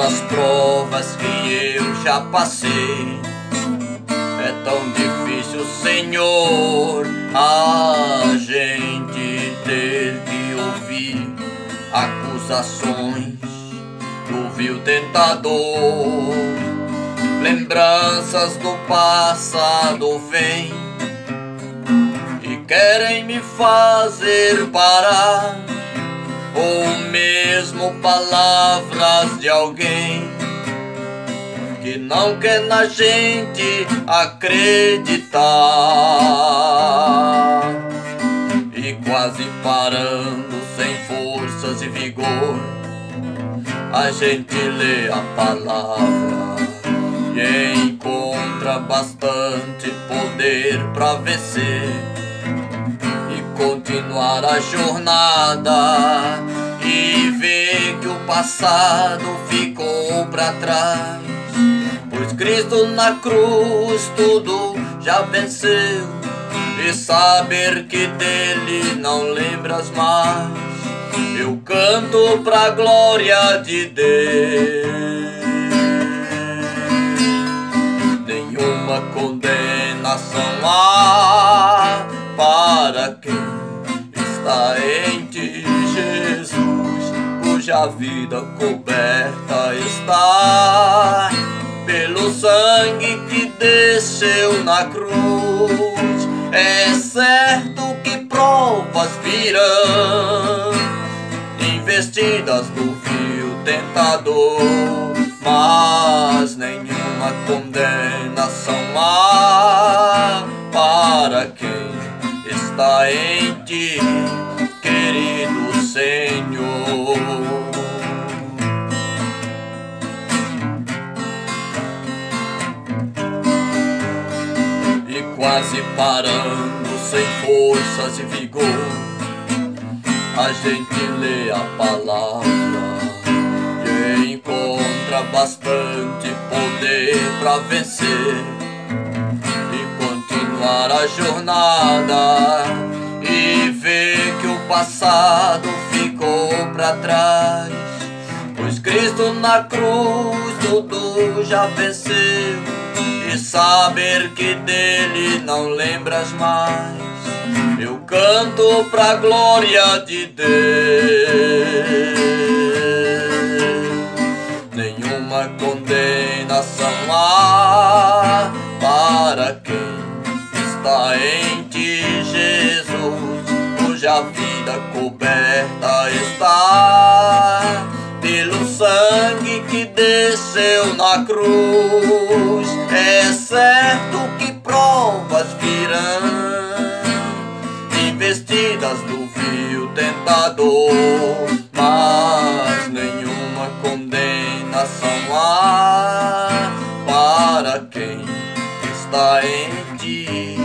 as provas que eu já passei. É tão difícil, Senhor, a gente ter que ouvir acusações do vil tentador. Lembranças do passado vêm e querem me fazer parar, ou mesmo palavras de alguém que não quer na gente acreditar. E quase parando, sem forças e vigor, a gente lê a palavra e encontra bastante poder pra vencer e continuar a jornada, e ver que o passado ficou pra trás, pois Cristo na cruz tudo já venceu, e saber que dele não lembras mais, eu canto pra glória de Deus. Nenhuma condenação há para quem está em ti, Jesus, cuja vida coberta está pelo sangue que desceu na cruz. É certo que provas virão, investidas do vil tentador, mas nenhuma condenação há para quem está em ti, querido Senhor. E quase parando, sem forças e vigor, a gente lê a palavra e encontra bastante poder pra vencer e continuar a jornada, e ver que o passado ficou pra trás, pois Cristo na cruz tudo já venceu, e saber que dele não lembras mais, eu canto pra glória de Deus. Nenhuma condenação há para quem está em ti, Jesus, cuja vida coberta está pelo sangue que desceu na cruz. É certo que provas virão, investidas do vil tentador, mas nenhuma condenação há para quem está em ti.